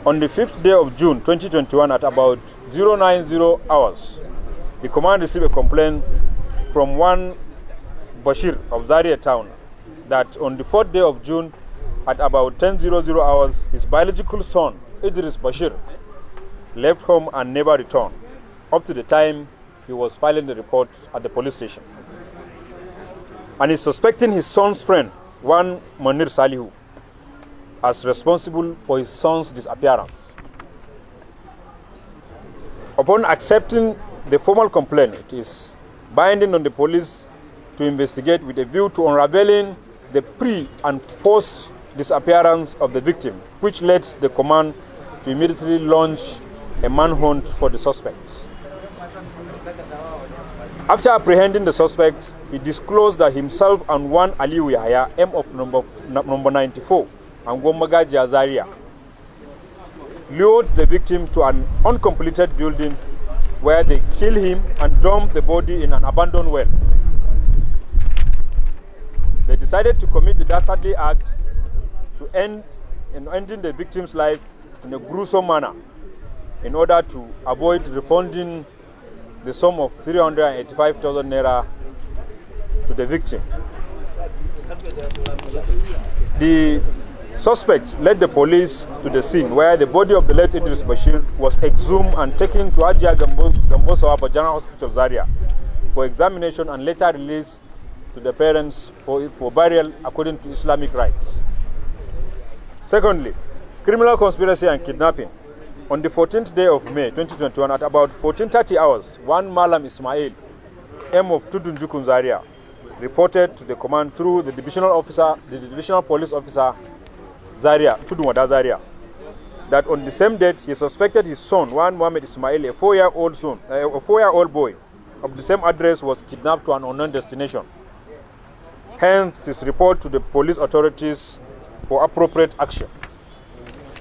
On the 5th day of June 2021 at about 090 hours, the command received a complaint from one Bashir of Zaria town that on the 4th day of June at about 10:00 hours, his biological son, Idris Bashir, left home and never returned, up to the time he was filing the report at the police station. And is suspecting his son's friend, one Manir Salihu, as responsible for his son's disappearance. Upon accepting the formal complaint, it is binding on the police to investigate with a view to unraveling the pre- and post-disappearance of the victim, which led the command to immediately launch a manhunt for the suspects. After apprehending the suspect, he disclosed that himself and one Aliyu Yahya, M of number 94, and Gomaga Jazaria, lured the victim to an uncompleted building where they killed him and dumped the body in an abandoned well. They decided to commit the dastardly act to ending the victim's life in a gruesome manner in order to avoid refunding the sum of 385,000 naira to the victim. The suspect led the police to the scene where the body of the late Idris Bashir was exhumed and taken to Ajia Gambosawa General Hospital of Zaria for examination and later released to the parents for burial according to Islamic rites. Secondly, criminal conspiracy and kidnapping. On the 14th day of May 2021 at about 14:30 hours, one Malam Ismail, M of Tudunjukun Zaria, reported to the command through the divisional police officer Zaria, Tudunwada Zaria, that on the same date he suspected his son, one Mohammed Ismail, a 4-year-old boy of the same address, was kidnapped to an unknown destination. Hence his report to the police authorities for appropriate action.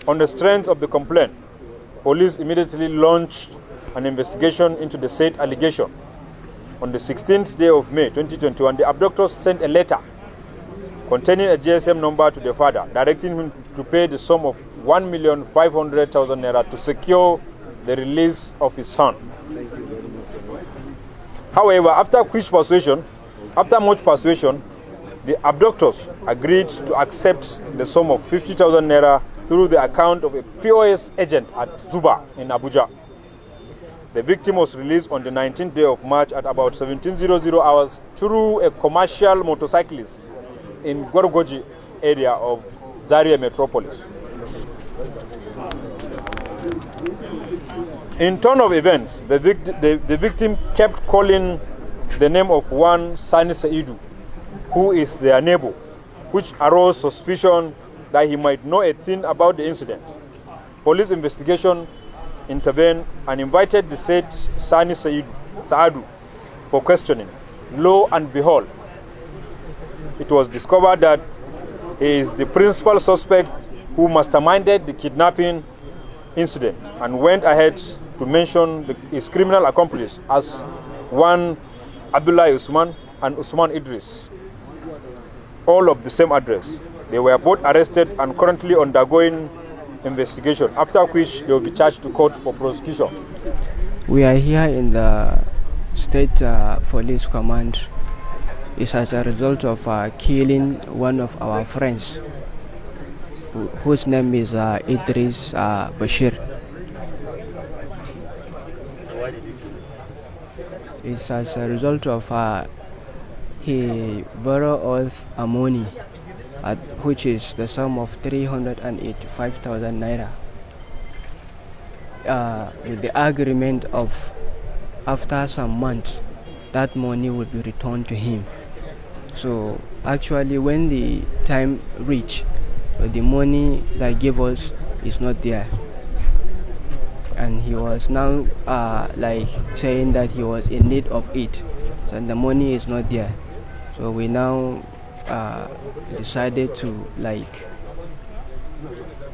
On the strength of the complaint, police immediately launched an investigation into the said allegation. On the 16th day of May 2021, the abductors sent a letter containing a GSM number to the father, directing him to pay the sum of 1,500,000 naira to secure the release of his son. However, after much persuasion, the abductors agreed to accept the sum of 50,000 naira through the account of a POS agent at Zuba in Abuja. The victim was released on the 19th day of March at about 17:00 hours through a commercial motorcyclist in Gorgoji area of Zaria Metropolis. In turn of events, the victim kept calling the name of one Sani Saidu, who is their neighbor, which arose suspicion that he might know a thing about the incident. Police investigation intervened and invited the said Sani Saadu for questioning. Lo and behold, it was discovered that he is the principal suspect who masterminded the kidnapping incident and went ahead to mention his criminal accomplice as one Abdullah Usman and Usman Idris, all of the same address. They were both arrested and currently undergoing investigation, after which they will be charged to court for prosecution. We are here in the State Police Command. It's as a result of killing one of our friends, whose name is Idris Bashir. It's as a result of he borrowed us a money, which is the sum of 385,000 naira, with the agreement of after some months that money would be returned to him. So actually when the time reached, the money that he gave us is not there, and he was now like saying that he was in need of it, so the money is not there. So we now decided to like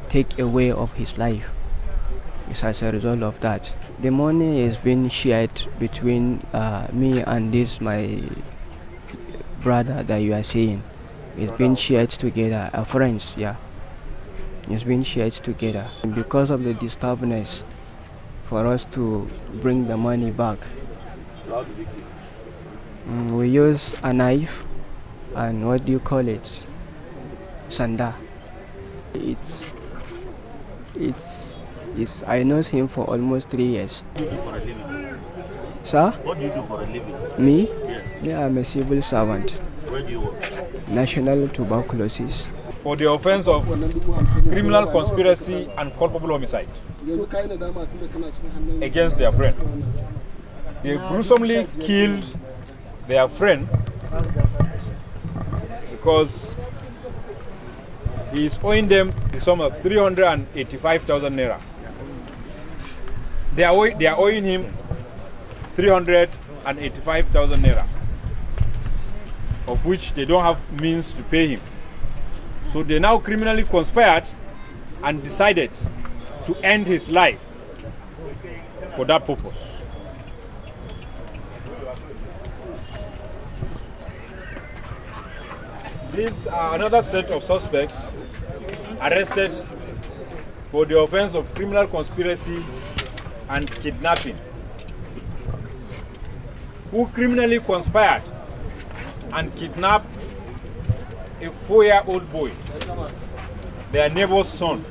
take away of his life. It's as a result of that. The money is being shared between me and this my brother that you are seeing. It's been shared together, our friends, yeah. is being shared together. And because of the disturbance, for us to bring the money back, we use a knife and what do you call it? Sanda. It's I know him for almost 3 years. What do you do for a living? Sir? What do you do for a living? Me? Yes. Yeah, I'm a civil servant. Where do you work? National tuberculosis. For the offense of criminal conspiracy and culpable homicide against their friend. They gruesomely killed their friend because he is owing them the sum of 385,000 naira. They are owing him 385,000 naira, of which they don't have means to pay him. So they now criminally conspired and decided to end his life for that purpose. These are another set of suspects arrested for the offense of criminal conspiracy and kidnapping, who criminally conspired and kidnapped a 4-year-old boy, their neighbor's son,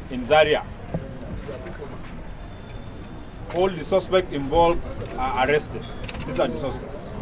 in Zaria. All the suspects involved are arrested. These are the suspects.